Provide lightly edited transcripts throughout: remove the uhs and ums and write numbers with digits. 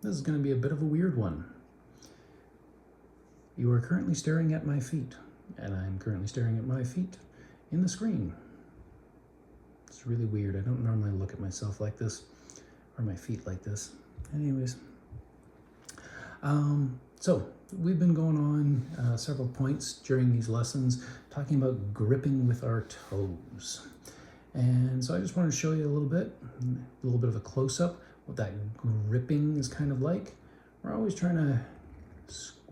This is going to be a bit of a weird one. You are currently staring at my feet, and I'm currently staring at my feet in the screen. It's really weird. I don't normally look at myself like this, or my feet like this. Anyways, so we've been going on several points during these lessons talking about gripping with our toes. And so I just wanted to show you a little bit of a close-up, what that gripping is kind of like. We're always trying to squeeze,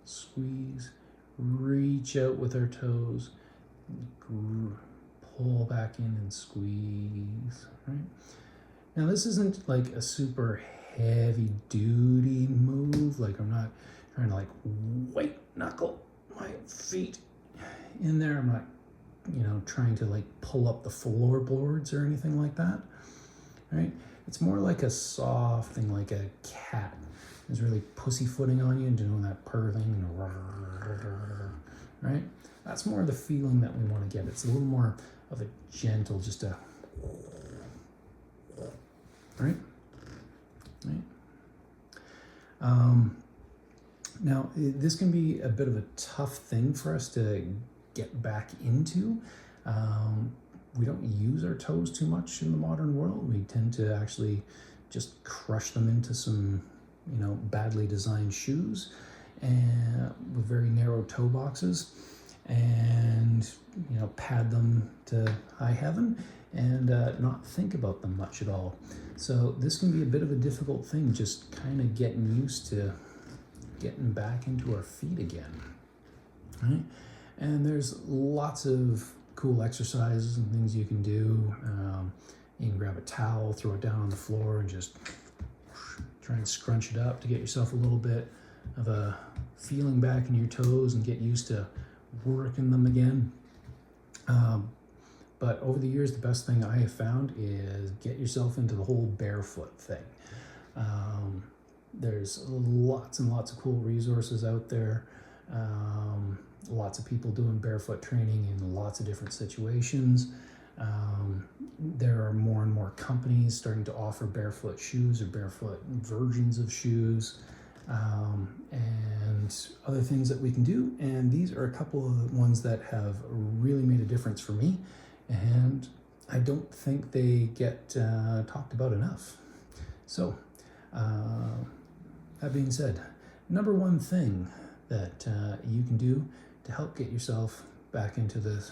squeeze, reach out with our toes, pull back in and squeeze, right? Now this isn't like a super heavy duty move, like I'm not trying to like white knuckle my feet in there. I'm not, trying to like pull up the floorboards or anything like that, right? It's more like a soft thing, like a cat is really pussyfooting on you and doing that purr thing, right? That's more the feeling that we want to get. It's a little more of a gentle, just a, right? Now, this can be a bit of a tough thing for us to get back into. We don't use our toes too much in the modern world. We tend to actually just crush them into some, badly designed shoes and with very narrow toe boxes, and pad them to high heaven and not think about them much at all. So this can be a bit of a difficult thing, just kind of getting used to getting back into our feet again, right? And there's lots of cool exercises and things you can do. You can grab a towel, throw it down on the floor, and just try and scrunch it up to get yourself a little bit of a feeling back in your toes and get used to working them again. But over the years, the best thing I have found is get yourself into the whole barefoot thing. There's lots and lots of cool resources out there. Lots of people doing barefoot training in lots of different situations. There are more and more companies starting to offer barefoot shoes or barefoot versions of shoes, and other things that we can do. And these are a couple of the ones that have really made a difference for me, and I don't think they get talked about enough. So, that being said, number one thing that you can do to help get yourself back into the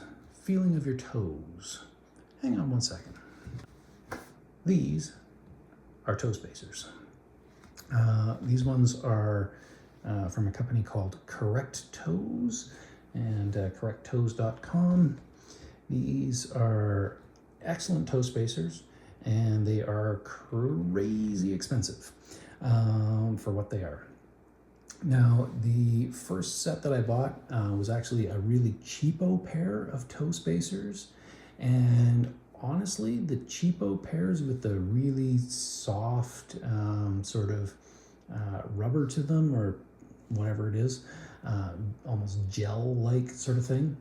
feeling of your toes. Hang on one second. These are toe spacers. These ones are from a company called Correct Toes and correcttoes.com. These are excellent toe spacers, and they are crazy expensive for what they are. Now, the first set that I bought was actually a really cheapo pair of toe spacers, and honestly, the cheapo pairs with the really soft sort of rubber to them, or whatever it is, almost gel-like sort of thing,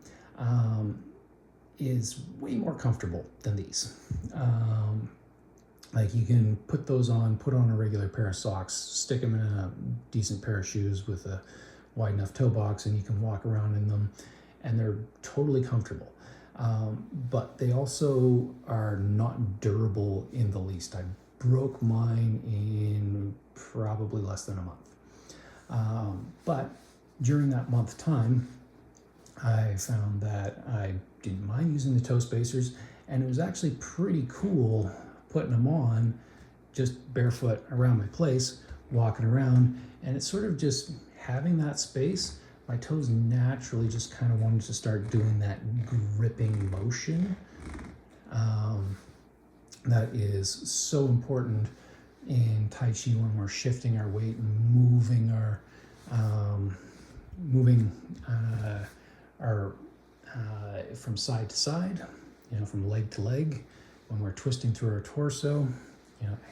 is way more comfortable than these. Like you can put those on, put on a regular pair of socks, stick them in a decent pair of shoes with a wide enough toe box, and you can walk around in them, and they're totally comfortable. But they also are not durable in the least. I broke mine in probably less than a month. But during that month time, I found that I didn't mind using the toe spacers, and it was actually pretty cool putting them on just barefoot around my place, walking around, and it's sort of just having that space. My toes naturally just kind of wanted to start doing that gripping motion. That is so important in Tai Chi when we're shifting our weight and moving our from side to side, from leg to leg, when we're twisting through our torso,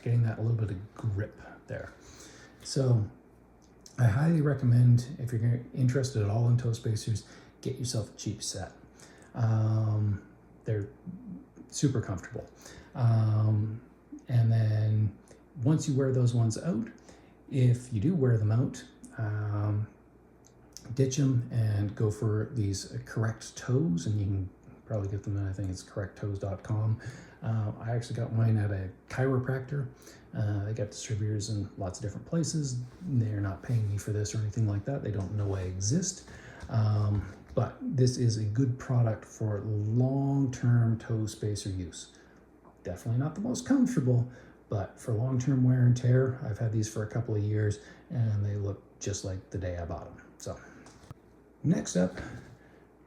getting that little bit of grip there. So I highly recommend, if you're interested at all in toe spacers, get yourself a cheap set. They're super comfortable. And then once you wear those ones out, if you do wear them out, ditch them and go for these correct toes, and you can probably get them in, I think it's correcttoes.com. I actually got mine at a chiropractor. They got distributors in lots of different places. They're not paying me for this or anything like that. They don't know I exist. But this is a good product for long-term toe spacer use. Definitely not the most comfortable, but for long-term wear and tear, I've had these for a couple of years and they look just like the day I bought them. So next up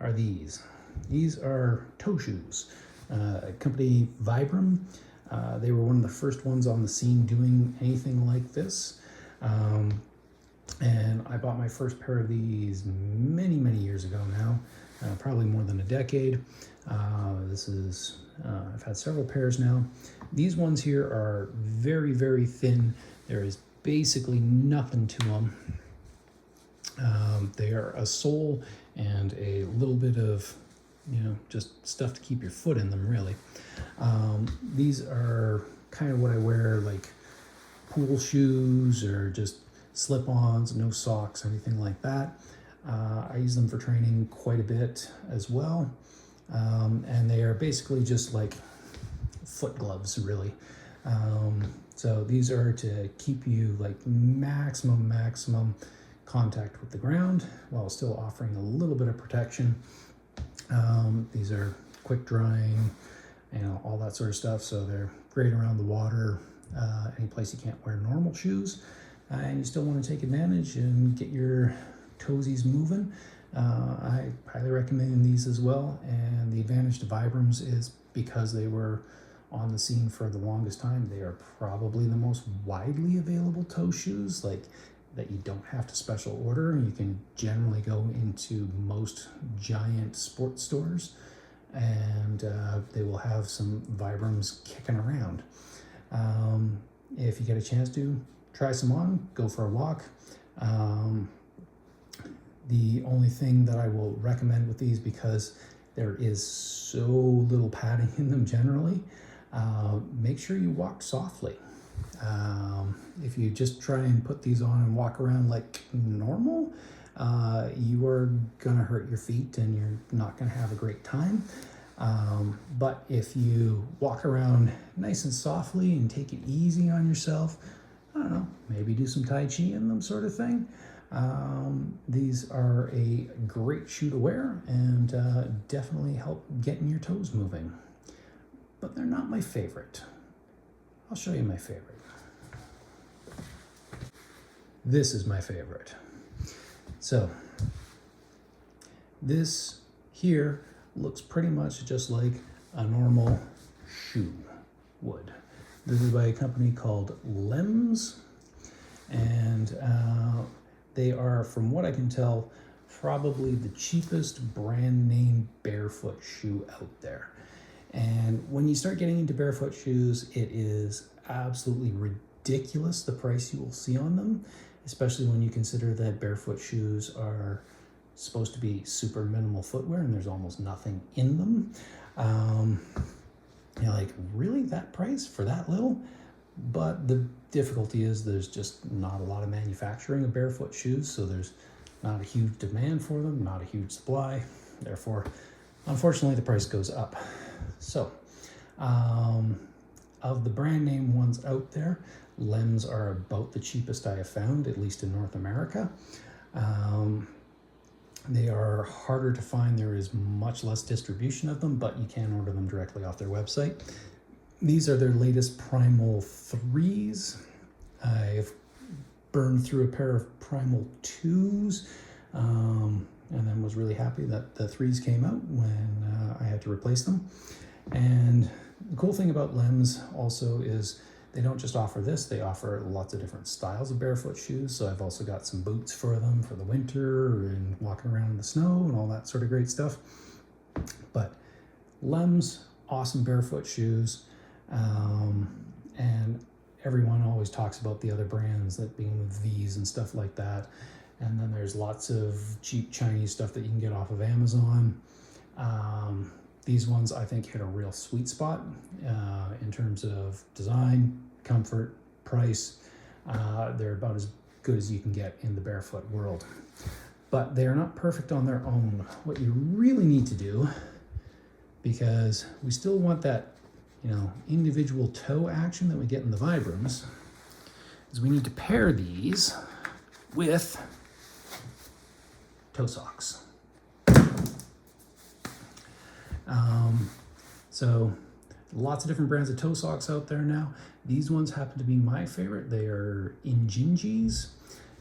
are these. These are toe shoes. Company Vibram. They were one of the first ones on the scene doing anything like this. And I bought my first pair of these many, many years ago now, probably more than a decade. I've had several pairs now. These ones here are very, very thin. There is basically nothing to them. They are a sole and a little bit of, just stuff to keep your foot in them, really. These are kind of what I wear, like pool shoes or just slip-ons, no socks, anything like that. I use them for training quite a bit as well. And they are basically just like foot gloves, really. So these are to keep you like maximum contact with the ground while still offering a little bit of protection. These are quick drying, all that sort of stuff. So they're great around the water, any place you can't wear normal shoes. And you still want to take advantage and get your toesies moving. I highly recommend these as well. And the advantage to Vibrams is because they were on the scene for the longest time, they are probably the most widely available toe shoes, like that you don't have to special order. You can generally go into most giant sports stores and they will have some Vibrams kicking around. If you get a chance to, try some on, go for a walk. The only thing that I will recommend with these, because there is so little padding in them generally, make sure you walk softly. If you just try and put these on and walk around like normal, you are gonna hurt your feet and you're not gonna have a great time. But if you walk around nice and softly and take it easy on yourself, I don't know, maybe do some Tai Chi in them, sort of thing. These are a great shoe to wear and definitely help getting your toes moving. But they're not my favorite. I'll show you my favorite. This is my favorite. So this here looks pretty much just like a normal shoe would. This is by a company called LEMS, and they are, from what I can tell, probably the cheapest brand name barefoot shoe out there. And when you start getting into barefoot shoes, it is absolutely ridiculous the price you will see on them, especially when you consider that barefoot shoes are supposed to be super minimal footwear and there's almost nothing in them. You're like, really, that price for that little? But the difficulty is there's just not a lot of manufacturing of barefoot shoes, so there's not a huge demand for them, not a huge supply. Therefore, unfortunately, the price goes up. So, of the brand name ones out there, LEMS are about the cheapest I have found, at least in North America. They are harder to find. There is much less distribution of them, but you can order them directly off their website. These are their latest Primal 3s. I've burned through a pair of Primal 2s, and then was really happy that the 3s came out when I had to replace them. And the cool thing about LEMS also is they don't just offer this, they offer lots of different styles of barefoot shoes. So I've also got some boots for them for the winter and walking around in the snow and all that sort of great stuff. But LEMS, awesome barefoot shoes. And everyone always talks about the other brands, that being with V's and stuff like that. And then there's lots of cheap Chinese stuff that you can get off of Amazon. These ones I think hit a real sweet spot in terms of design, comfort, price. They're about as good as you can get in the barefoot world. But they're not perfect on their own. What you really need to do, because we still want that, you know, individual toe action that we get in the Vibrams, is we need to pair these with toe socks. So lots of different brands of toe socks out there now. These ones happen to be my favorite. They are Injinjis,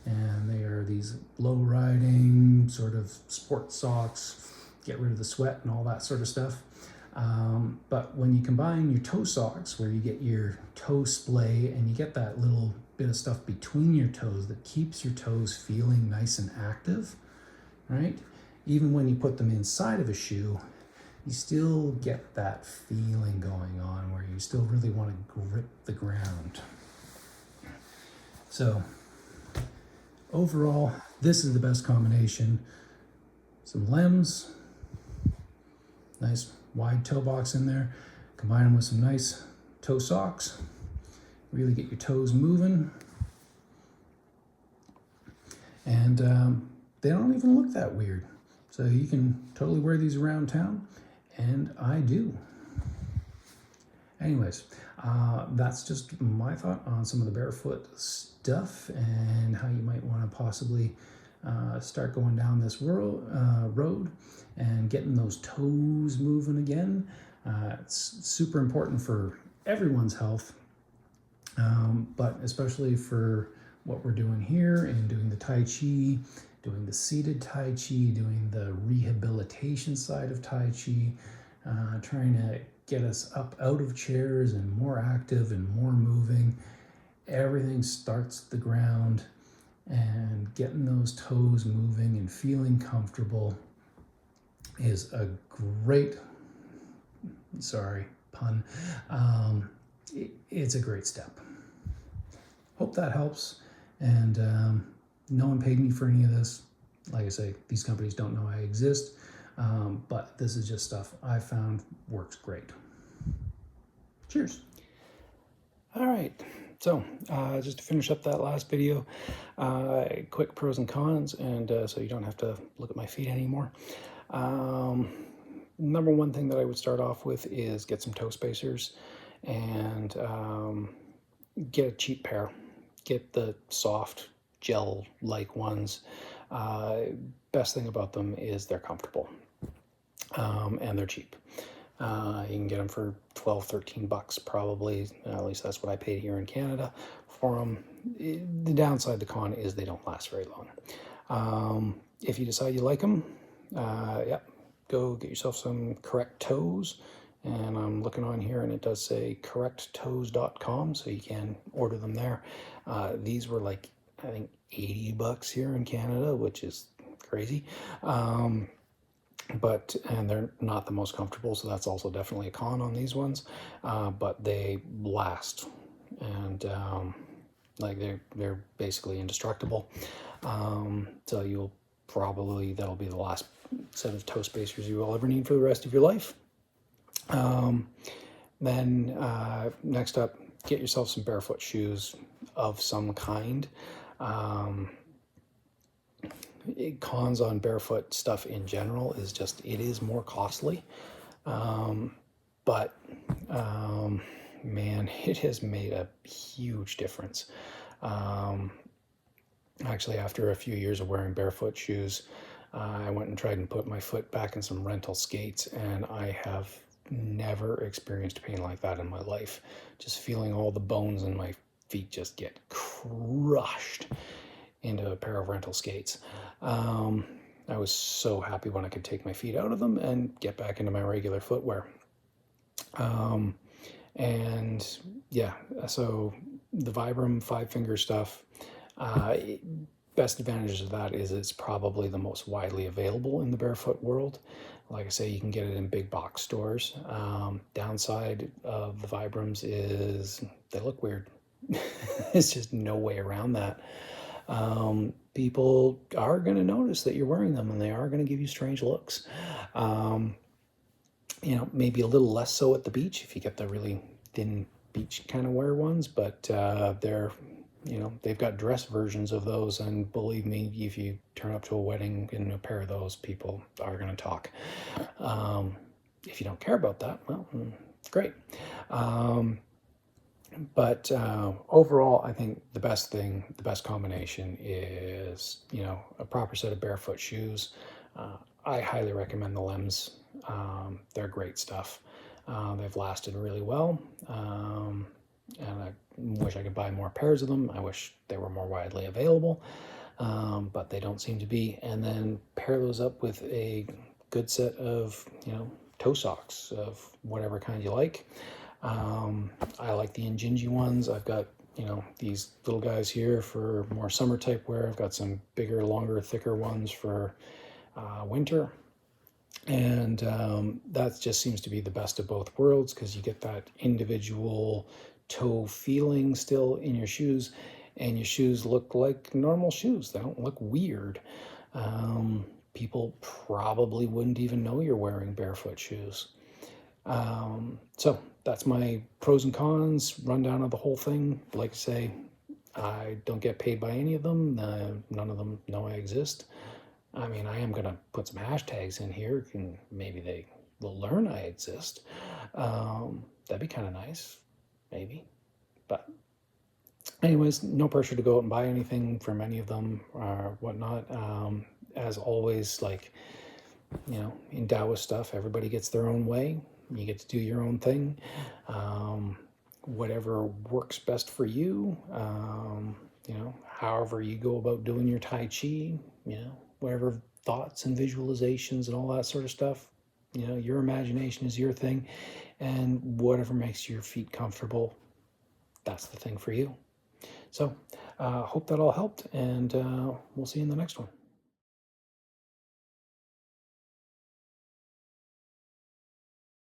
and they are these low riding sort of sport socks, get rid of the sweat and all that sort of stuff. But when you combine your toe socks, where you get your toe splay and you get that little bit of stuff between your toes that keeps your toes feeling nice and active, right? Even when you put them inside of a shoe, you still get that feeling going on where you still really want to grip the ground. So overall, this is the best combination. Some LEMS, nice wide toe box in there, combine them with some nice toe socks, really get your toes moving. And they don't even look that weird. So you can totally wear these around town, and I do. Anyways, that's just my thought on some of the barefoot stuff and how you might want to possibly start going down this road and getting those toes moving again. It's super important for everyone's health, but especially for what we're doing here and doing the Tai Chi, doing the seated Tai Chi, doing the rehabilitation side of Tai Chi, trying to get us up out of chairs and more active and more moving. Everything starts at the ground, and getting those toes moving and feeling comfortable is a great, sorry, pun, it's a great step. Hope that helps. And no one paid me for any of this. Like I say, these companies don't know I exist, but this is just stuff I found works great. Cheers. All right, so just to finish up that last video, quick pros and cons, and so you don't have to look at my feet anymore. Number one thing that I would start off with is get some toe spacers and get a cheap pair. Get the soft gel-like ones. Best thing about them is they're comfortable and they're cheap. You can get them for 12, 13 bucks probably. At least that's what I paid here in Canada for them. The downside, the con, is they don't last very long. If you decide you like them, yeah, go get yourself some Correct Toes. And I'm looking on here and it does say correcttoes.com, so you can order them there. These were like, I think, 80 bucks here in Canada, which is crazy. And they're not the most comfortable, so that's also definitely a con on these ones. But they last, and like they're basically indestructible. So you'll probably, that'll be the last set of toe spacers you will ever need for the rest of your life. Then next up, get yourself some barefoot shoes of some kind. Cons on barefoot stuff in general is just it is more costly, but man, it has made a huge difference. Actually, after a few years of wearing barefoot shoes, I went and tried and put my foot back in some rental skates, and I have never experienced pain like that in my life. Just feeling all the bones in my feet just get crushed into a pair of rental skates. I was so happy when I could take my feet out of them and get back into my regular footwear. And yeah, so the Vibram 5-finger stuff, best advantage of that is it's probably the most widely available in the barefoot world. Like I say, you can get it in big box stores. Downside of the Vibrams is they look weird. There's just no way around that. People are going to notice that you're wearing them, and they are going to give you strange looks. You know, maybe a little less so at the beach if you get the really thin beach kind of wear ones, but they're, you know, they've got dress versions of those, and believe me, if you turn up to a wedding in a pair of those, people are going to talk. If you don't care about that, well, great. But overall, I think the best combination is, you know, a proper set of barefoot shoes. I highly recommend the LEMS. They're great stuff. They've lasted really well. And I wish I could buy more pairs of them. I wish they were more widely available, but they don't seem to be. And then pair those up with a good set of, you know, toe socks of whatever kind you like. I like the Injinji ones. I've got, you know, these little guys here for more summer type wear. I've got some bigger, longer, thicker ones for winter. And that just seems to be the best of both worlds, because you get that individual toe feeling still in your shoes, and your shoes look like normal shoes. They don't look weird. People probably wouldn't even know you're wearing barefoot shoes. So that's my pros and cons rundown of the whole thing. Like I say, I don't get paid by any of them. None of them know I exist. I mean, I am going to put some hashtags in here, and maybe they will learn I exist. That'd be kind of nice, maybe. But anyways, no pressure to go out and buy anything from any of them or whatnot. As always, like, you know, in Taoist stuff, everybody gets their own way. You get to do your own thing. Whatever works best for you, you know, however you go about doing your Tai Chi, you know, whatever thoughts and visualizations and all that sort of stuff, you know, your imagination is your thing, and whatever makes your feet comfortable, that's the thing for you. So hope that all helped, and we'll see you in the next one.